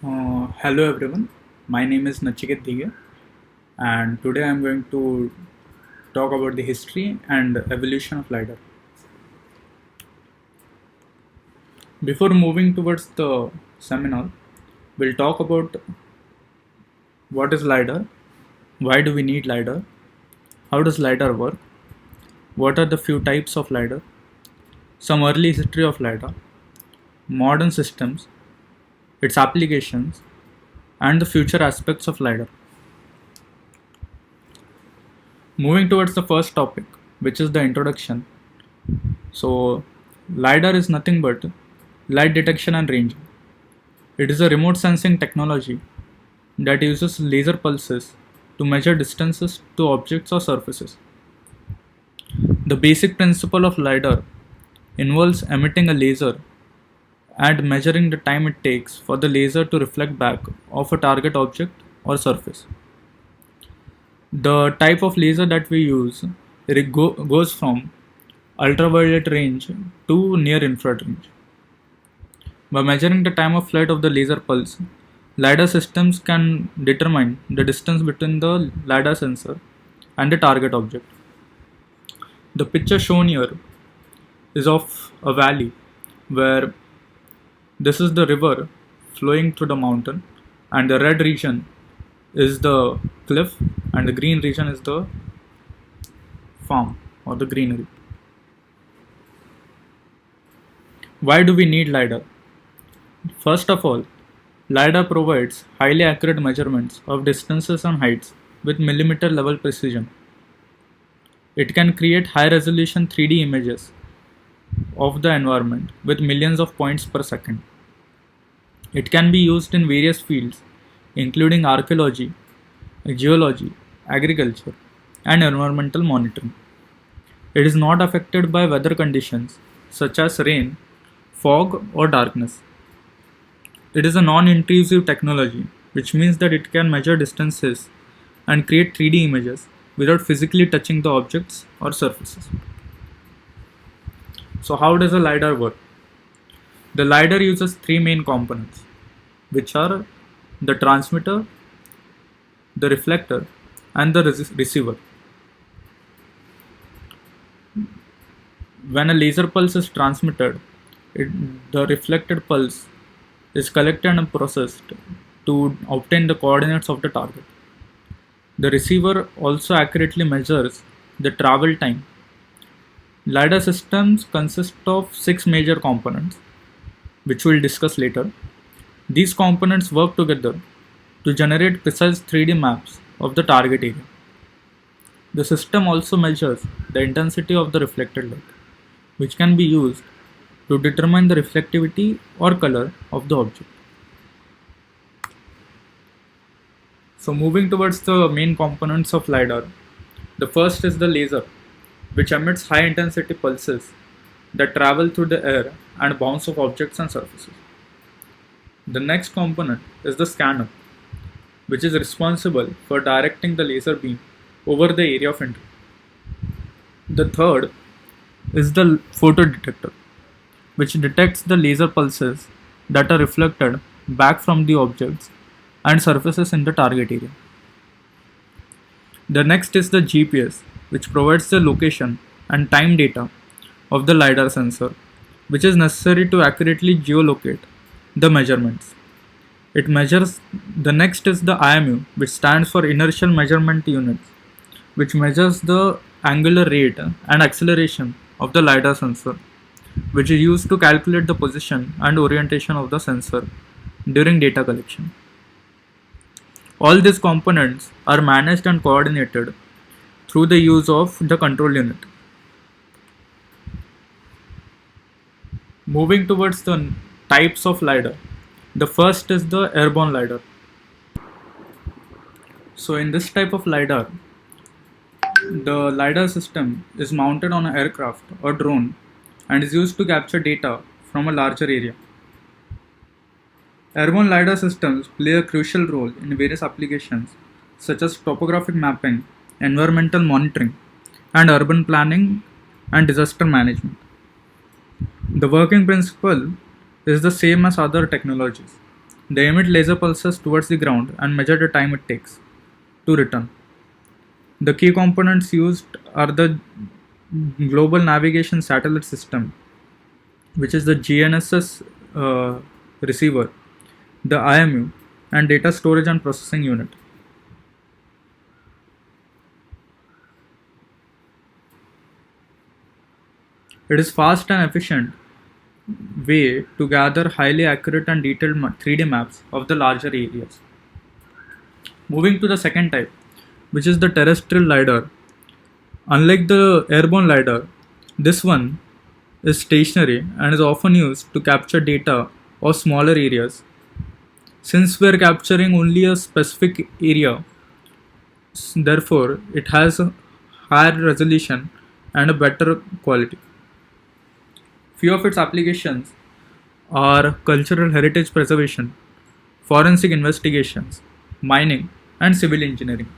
Hello everyone, my name is Nachiket Dige and today I am going to talk about the history and evolution of LIDAR. Before moving towards the seminar, we'll talk about what is LIDAR, why do we need LIDAR, how does LIDAR work, what are the few types of LIDAR, some early history of LIDAR, modern systems, its applications, and the future aspects of LIDAR. Moving towards the first topic, which is the introduction. So, LiDAR is nothing but light detection and ranging. It is a remote sensing technology that uses laser pulses to measure distances to objects or surfaces. The basic principle of LiDAR involves emitting a laser and measuring the time it takes for the laser to reflect back off a target object or surface. The type of laser that we use goes from ultraviolet range to near infrared range. By measuring the time of flight of the laser pulse, LiDAR systems can determine the distance between the LiDAR sensor and the target object. The picture shown here is of a valley where this is the river flowing through the mountain, and the red region is the cliff, and the green region is the farm or the greenery. Why do we need LiDAR? First of all, LiDAR provides highly accurate measurements of distances and heights with millimeter level precision. It can create high resolution 3D images of the environment with millions of points per second. It can be used in various fields including archaeology, geology, agriculture, and environmental monitoring. It is not affected by weather conditions such as rain, fog, or darkness. It is a non-intrusive technology, which means that it can measure distances and create 3D images without physically touching the objects or surfaces. So how does a LiDAR work? The LiDAR uses three main components, which are the transmitter, the reflector, and the receiver. When a laser pulse is transmitted, the reflected pulse is collected and processed to obtain the coordinates of the target. The receiver also accurately measures the travel time. LiDAR systems consist of six major components, which we'll discuss later. These components work together to generate precise 3D maps of the target area. The system also measures the intensity of the reflected light, which can be used to determine the reflectivity or color of the object. So moving towards the main components of LiDAR, the first is the laser, which emits high intensity pulses that travel through the air and bounce off objects and surfaces. The next component is the scanner, which is responsible for directing the laser beam over the area of interest. The third is the photodetector, which detects the laser pulses that are reflected back from the objects and surfaces in the target area. The next is the GPS, which provides the location and time data of the LiDAR sensor, which is necessary to accurately geolocate the measurements. It measures. The next is the IMU, which stands for Inertial Measurement Units, which measures the angular rate and acceleration of the LiDAR sensor, which is used to calculate the position and orientation of the sensor during data collection. All these components are managed and coordinated through the use of the control unit. Moving towards the types of LiDAR, the first is the airborne LiDAR. So in this type of LiDAR, the LiDAR system is mounted on an aircraft or drone and is used to capture data from a larger area. Airborne LiDAR systems play a crucial role in various applications such as topographic mapping, environmental monitoring, and urban planning and disaster management. The working principle is the same as other technologies. They emit laser pulses towards the ground and measure the time it takes to return. The key components used are the Global Navigation Satellite System, which is the GNSS receiver, the IMU, and Data Storage and Processing Unit. It is fast and efficient way to gather highly accurate and detailed 3D maps of the larger areas. Moving to the second type, which is the terrestrial LIDAR. Unlike the airborne LIDAR, this one is stationary and is often used to capture data of smaller areas. Since we are capturing only a specific area, therefore it has a higher resolution and a better quality. Few of its applications are cultural heritage preservation, forensic investigations, mining, and civil engineering.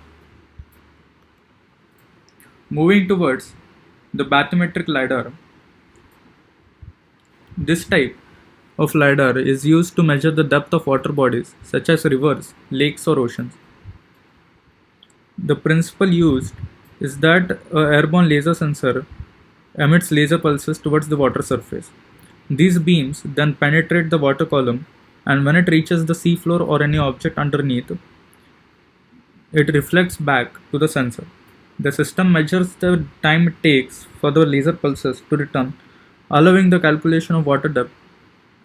Moving towards the bathymetric LIDAR. This type of LIDAR is used to measure the depth of water bodies such as rivers, lakes, or oceans. The principle used is that an airborne laser sensor emits laser pulses towards the water surface. These beams then penetrate the water column, and when it reaches the seafloor or any object underneath, it reflects back to the sensor. The system measures the time it takes for the laser pulses to return, allowing the calculation of water depth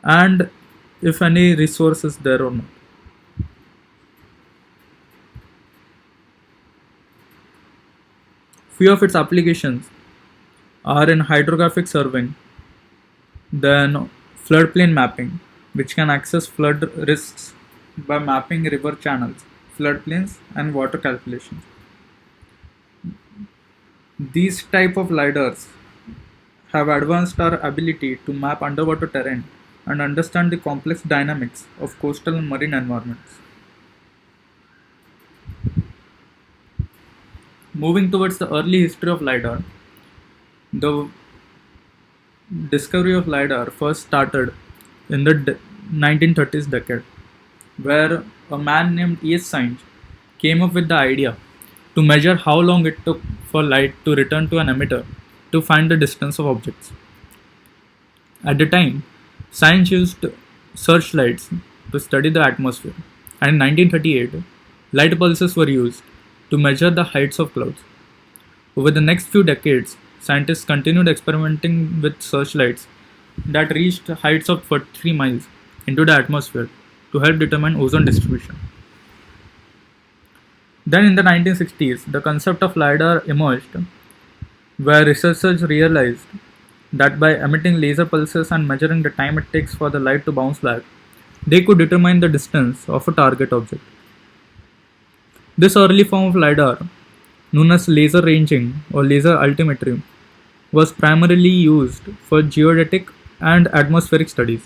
and if any resource is there or not. Few of its applications are in hydrographic surveying, then floodplain mapping, which can access flood risks by mapping river channels, floodplains, and water calculations. These type of LIDARs have advanced our ability to map underwater terrain and understand the complex dynamics of coastal and marine environments. Moving towards the early history of LIDAR, the discovery of LIDAR first started in the 1930s decade, where a man named E.S. Sainz came up with the idea to measure how long it took for light to return to an emitter to find the distance of objects. At the time, science used searchlights to study the atmosphere, and in 1938, light pulses were used to measure the heights of clouds. Over the next few decades, scientists continued experimenting with searchlights that reached heights of 43 miles into the atmosphere to help determine ozone distribution. Then in the 1960s, the concept of LIDAR emerged, where researchers realized that by emitting laser pulses and measuring the time it takes for the light to bounce back, they could determine the distance of a target object. This early form of LIDAR, known as laser ranging or laser altimetry, was primarily used for geodetic and atmospheric studies.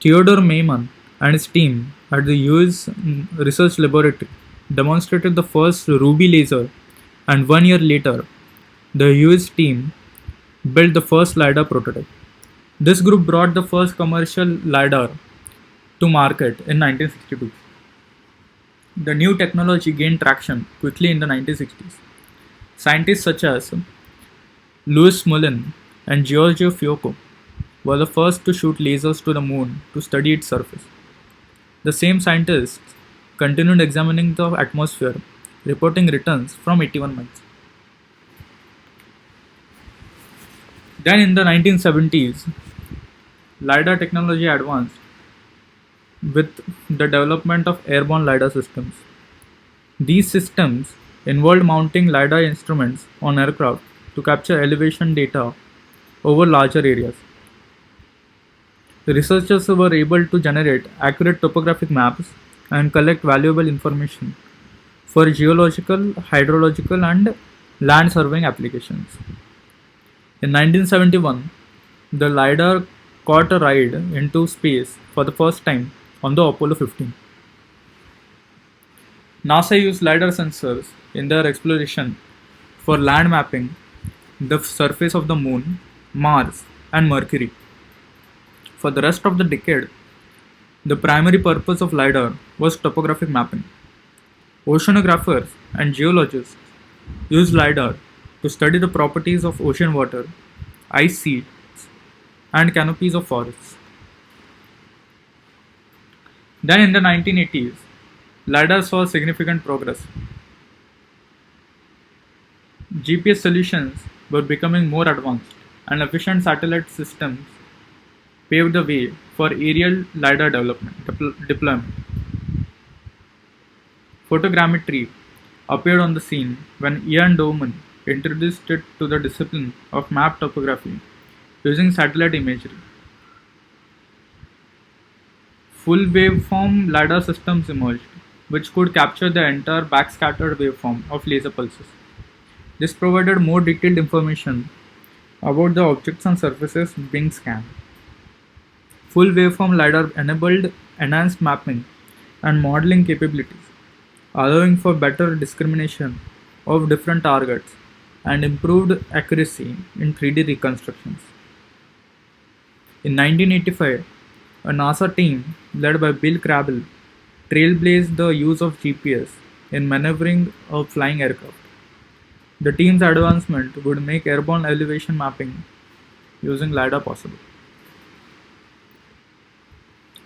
Theodore Maiman and his team at the US Research Laboratory demonstrated the first ruby laser, and 1 year later, the US team built the first LIDAR prototype. This group brought the first commercial LIDAR to market in 1962. The new technology gained traction quickly in the 1960s. Scientists such as Louis Mullin and Giorgio Fiocco were the first to shoot lasers to the moon to study its surface. The same scientists continued examining the atmosphere, reporting returns from 81 miles. Then in the 1970s, LIDAR technology advanced with the development of airborne LIDAR systems. These systems involved mounting LIDAR instruments on aircraft to capture elevation data over larger areas. The researchers were able to generate accurate topographic maps and collect valuable information for geological, hydrological, and land surveying applications. In 1971, the LIDAR caught a ride into space for the first time on the Apollo 15. NASA used LIDAR sensors in their exploration for land mapping the surface of the Moon, Mars, and Mercury. For the rest of the decade, The primary purpose of LIDAR was topographic mapping. Oceanographers and geologists used LIDAR to study the properties of ocean water, ice sheets, and canopies of forests. Then in the 1980s, LIDAR saw significant progress. GPS solutions were becoming more advanced, and efficient satellite systems paved the way for aerial LIDAR deployment. Photogrammetry appeared on the scene when Ian Doman introduced it to the discipline of map topography using satellite imagery. Full waveform LiDAR systems emerged, which could capture the entire backscattered waveform of laser pulses. This provided more detailed information about the objects and surfaces being scanned. Full waveform LiDAR enabled enhanced mapping and modeling capabilities, allowing for better discrimination of different targets and improved accuracy in 3D reconstructions. In 1985, a NASA team led by Bill Crabble trailblazed the use of GPS in maneuvering a flying aircraft. The team's advancement would make airborne elevation mapping using LiDAR possible.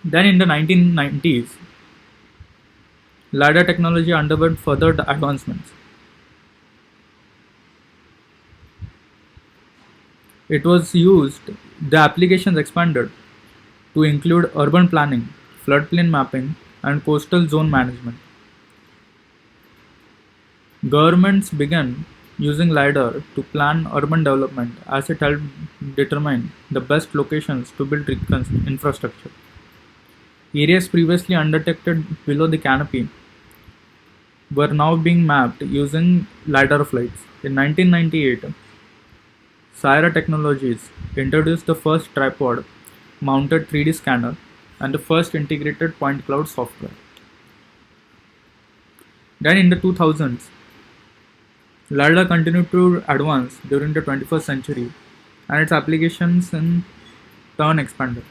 Then in the 1990s, LiDAR technology underwent further advancements. It was used, the applications expanded to include urban planning, floodplain mapping, and coastal zone management. Governments began using LiDAR to plan urban development as it helped determine the best locations to build infrastructure. Areas previously undetected below the canopy were now being mapped using LiDAR flights. In 1998, Sierra Technologies introduced the first tripod mounted 3D scanner and the first integrated point cloud software. Then in the 2000s, LiDAR continued to advance during the 21st century and its applications in turn expanded.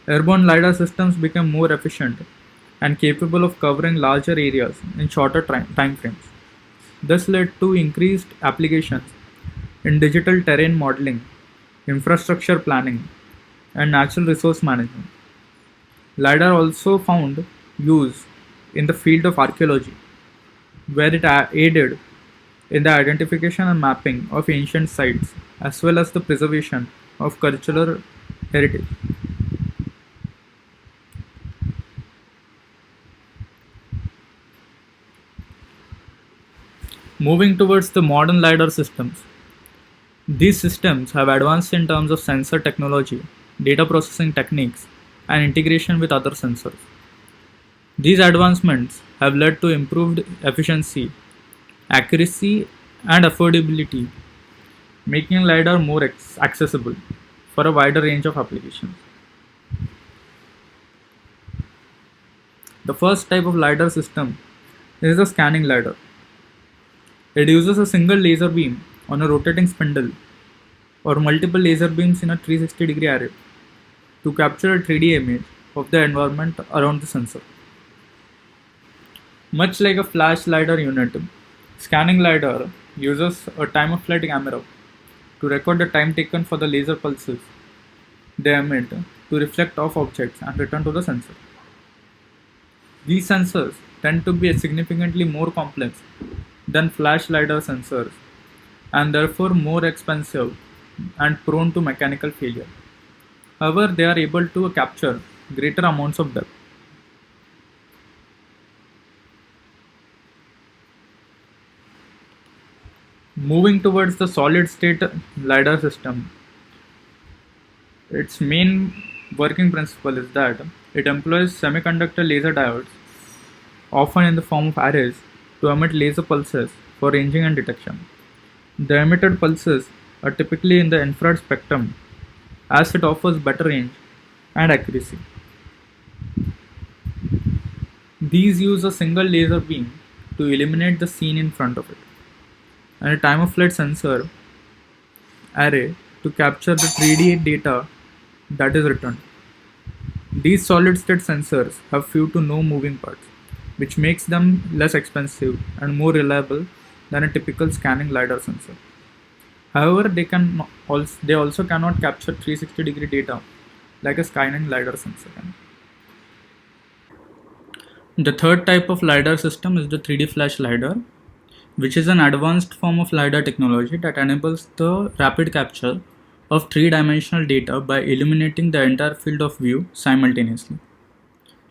Airborne LiDAR systems became more efficient and capable of covering larger areas in shorter time frames. This led to increased applications in digital terrain modeling, infrastructure planning, and natural resource management. LiDAR also found use in the field of archaeology, where it aided in the identification and mapping of ancient sites as well as the preservation of cultural heritage. Moving towards the modern LiDAR systems, these systems have advanced in terms of sensor technology, data processing techniques, and integration with other sensors. These advancements have led to improved efficiency, accuracy, and affordability, making LiDAR more accessible for a wider range of applications. The first type of LiDAR system is the scanning LiDAR. It uses a single laser beam on a rotating spindle or multiple laser beams in a 360-degree array to capture a 3D image of the environment around the sensor. Much like a flash LiDAR unit, scanning LiDAR uses a time-of-flight camera to record the time taken for the laser pulses they emit to reflect off objects and return to the sensor. These sensors tend to be significantly more complex than flash LiDAR sensors and therefore more expensive and prone to mechanical failure. However, they are able to capture greater amounts of depth. Moving towards the solid state LiDAR system, its main working principle is that it employs semiconductor laser diodes, often in the form of arrays, to emit laser pulses for ranging and detection. The emitted pulses are typically in the infrared spectrum as it offers better range and accuracy. These use a single laser beam to illuminate the scene in front of it, and a time-of-flight sensor array to capture the 3D data that is returned. These solid state sensors have few to no moving parts, which makes them less expensive and more reliable than a typical scanning LiDAR sensor. However, they also cannot capture 360-degree data like a scanning LiDAR sensor can. The third type of LiDAR system is the 3D flash LiDAR, which is an advanced form of LiDAR technology that enables the rapid capture of three-dimensional data by illuminating the entire field of view simultaneously.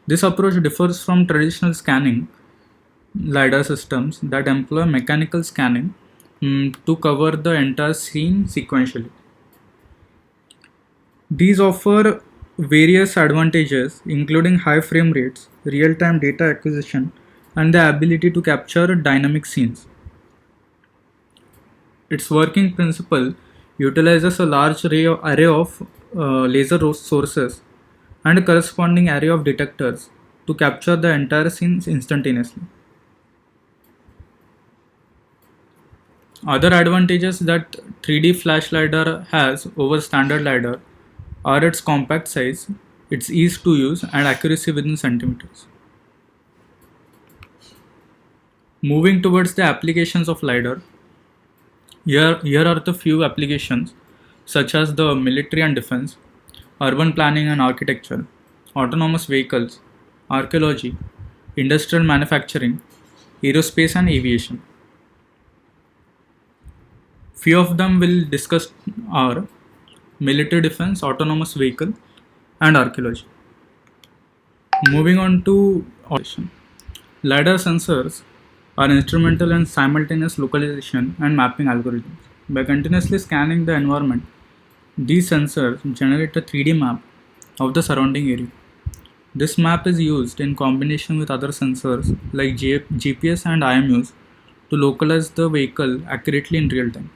This approach differs from traditional scanning LiDAR systems that employ mechanical scanning to cover the entire scene sequentially. These offer various advantages, including high frame rates, real time data acquisition, and the ability to capture dynamic scenes. Its working principle utilizes a large array of laser sources and a corresponding array of detectors to capture the entire scene instantaneously. Other advantages that 3D flash LiDAR has over standard LiDAR are its compact size, its ease to use, and accuracy within centimeters. Moving towards the applications of LiDAR, here are the few applications such as the military and defense, urban planning and architecture, autonomous vehicles, archaeology, industrial manufacturing, aerospace and aviation. Few of them will discuss are military defense, autonomous vehicle and archaeology. Moving on to automation. LiDAR sensors are instrumental in simultaneous localization and mapping algorithms. By continuously scanning the environment, these sensors generate a 3D map of the surrounding area. This map is used in combination with other sensors like GPS and IMUs to localize the vehicle accurately in real time.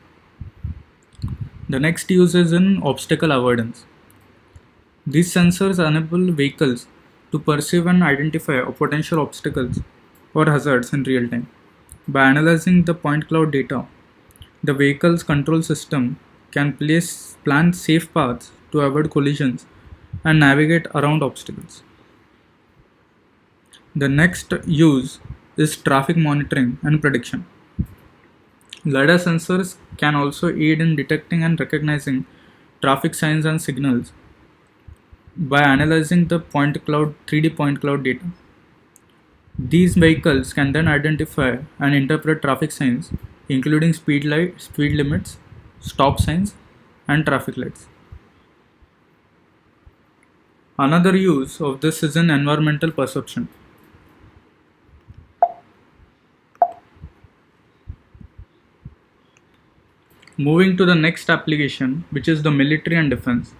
The next use is in obstacle avoidance. These sensors enable vehicles to perceive and identify potential obstacles or hazards in real time. By analyzing the point cloud data, the vehicle's control system can plan safe paths to avoid collisions and navigate around obstacles. The next use is traffic monitoring and prediction. LiDAR sensors can also aid in detecting and recognizing traffic signs and signals by analyzing the 3D point cloud data. These vehicles can then identify and interpret traffic signs, including speed limits, stop signs, and traffic lights. Another use of this is in environmental perception. Moving to the next application, which is the military and defense.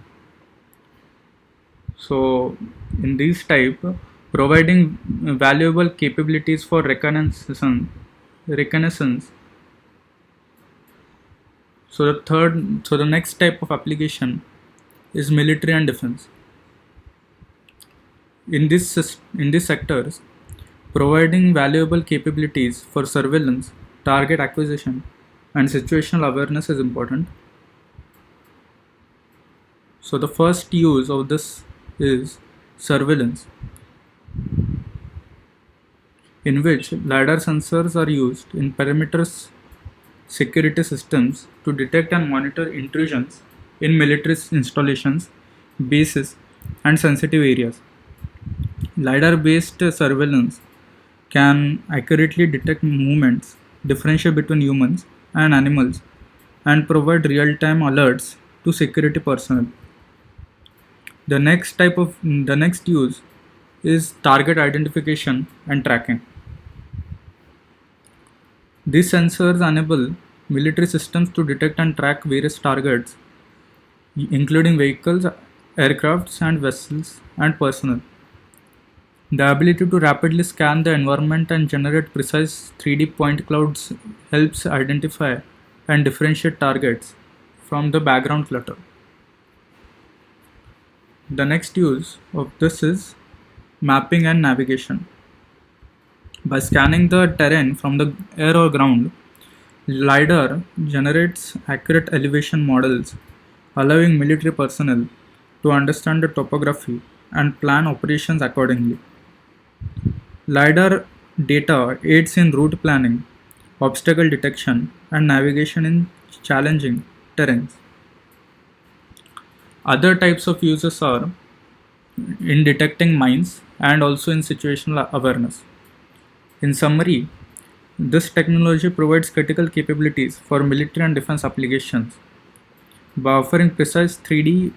So, in these type, providing valuable capabilities for reconnaissance. So the next type of application is military and defense. In these sectors, providing valuable capabilities for surveillance, target acquisition, and situational awareness is important. So the first use of this is surveillance, in which LiDAR sensors are used in perimeter security systems to detect and monitor intrusions in military installations, bases, and sensitive areas. LiDAR-based surveillance can accurately detect movements, differentiate between humans and animals, and provide real-time alerts to security personnel. The next use is target identification and tracking. These sensors enable military systems to detect and track various targets, including vehicles, aircrafts, and vessels, and personnel. The ability to rapidly scan the environment and generate precise 3D point clouds helps identify and differentiate targets from the background clutter. The next use of this is mapping and navigation. By scanning the terrain from the air or ground, LiDAR generates accurate elevation models, allowing military personnel to understand the topography and plan operations accordingly. LIDAR data aids in route planning, obstacle detection, and navigation in challenging terrains. Other types of uses are in detecting mines and also in situational awareness. In summary, this technology provides critical capabilities for military and defense applications. By offering precise 3D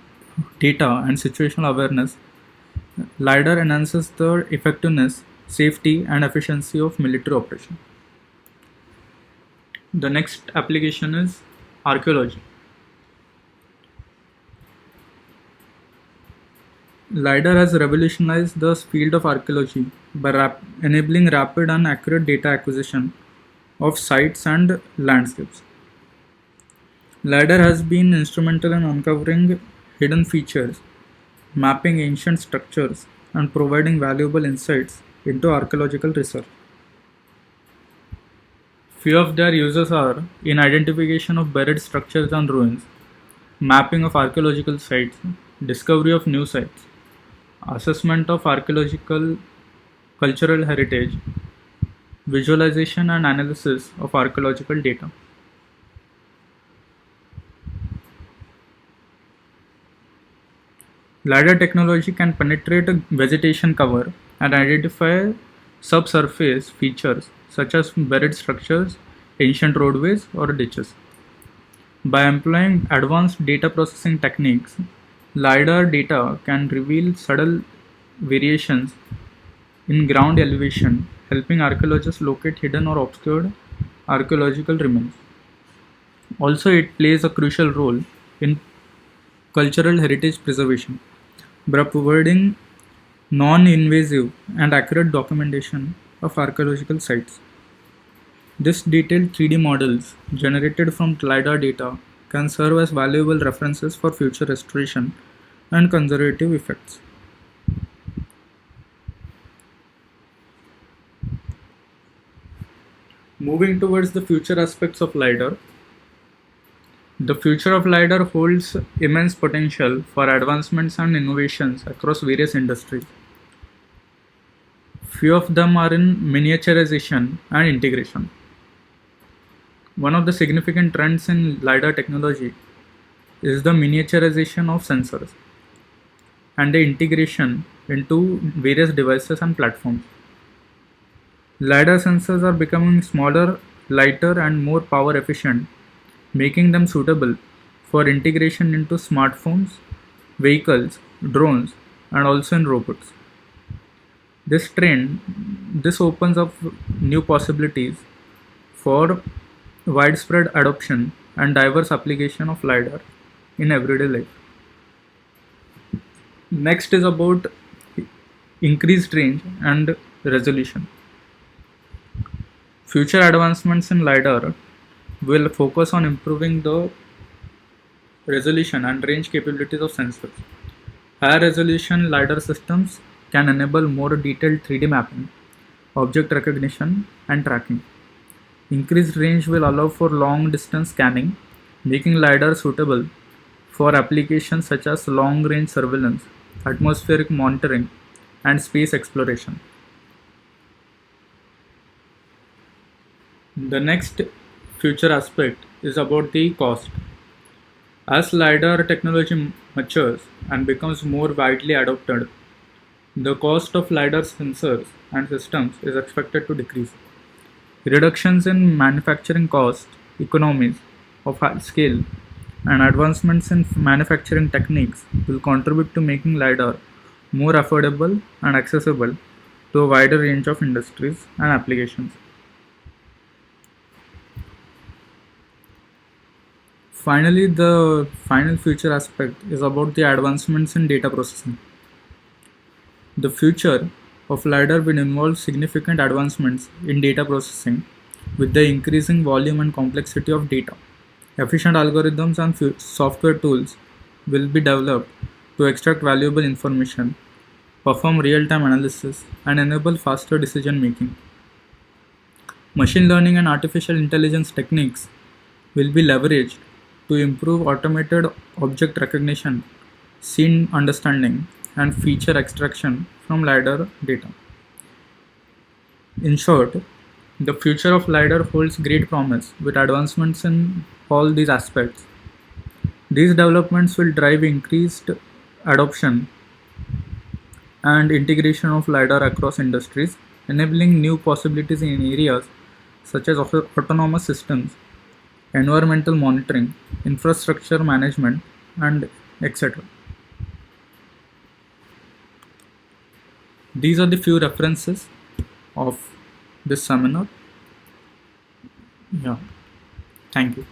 data and situational awareness, LiDAR enhances the effectiveness, safety, and efficiency of military operation. The next application is archaeology. LiDAR has revolutionized the field of archaeology by enabling rapid and accurate data acquisition of sites and landscapes. LiDAR has been instrumental in uncovering hidden features, mapping ancient structures, and providing valuable insights into archaeological research. Few of their uses are in identification of buried structures and ruins, mapping of archaeological sites, discovery of new sites, assessment of archaeological cultural heritage, visualization and analysis of archaeological data. LiDAR technology can penetrate a vegetation cover and identify subsurface features such as buried structures, ancient roadways, or ditches. By employing advanced data processing techniques, LiDAR data can reveal subtle variations in ground elevation, helping archaeologists locate hidden or obscured archaeological remains. Also, it plays a crucial role in cultural heritage preservation by providing non-invasive and accurate documentation of archaeological sites. This detailed 3D models generated from LiDAR data can serve as valuable references for future restoration and conservative effects. Moving towards the future aspects of LiDAR, the future of LiDAR holds immense potential for advancements and innovations across various industries. Few of them are in miniaturization and integration. One of the significant trends in LiDAR technology is the miniaturization of sensors and the integration into various devices and platforms. LiDAR sensors are becoming smaller, lighter, and more power efficient, making them suitable for integration into smartphones, vehicles, drones, and also in robots. This opens up new possibilities for widespread adoption and diverse application of LiDAR in everyday life. Next is about increased range and resolution. Future advancements in LiDAR will focus on improving the resolution and range capabilities of sensors. Higher resolution LiDAR systems can enable more detailed 3D mapping, object recognition, and tracking. Increased range will allow for long distance scanning, making LiDAR suitable for applications such as long range surveillance, atmospheric monitoring, and space exploration. The next future aspect is about the cost. As LiDAR technology matures and becomes more widely adopted, the cost of LiDAR sensors and systems is expected to decrease. Reductions in manufacturing costs, economies of scale, and advancements in manufacturing techniques will contribute to making LiDAR more affordable and accessible to a wider range of industries and applications. Finally, the final future aspect is about the advancements in data processing. The future of LiDAR will involve significant advancements in data processing with the increasing volume and complexity of data. Efficient algorithms and software tools will be developed to extract valuable information, perform real-time analysis, and enable faster decision making. Machine learning and artificial intelligence techniques will be leveraged to improve automated object recognition, scene understanding, and feature extraction from LIDAR data. In short, the future of LIDAR holds great promise with advancements in all these aspects. These developments will drive increased adoption and integration of LIDAR across industries, enabling new possibilities in areas such as autonomous systems, environmental monitoring, infrastructure management, and etc. These are the few references of this seminar. Yeah, thank you.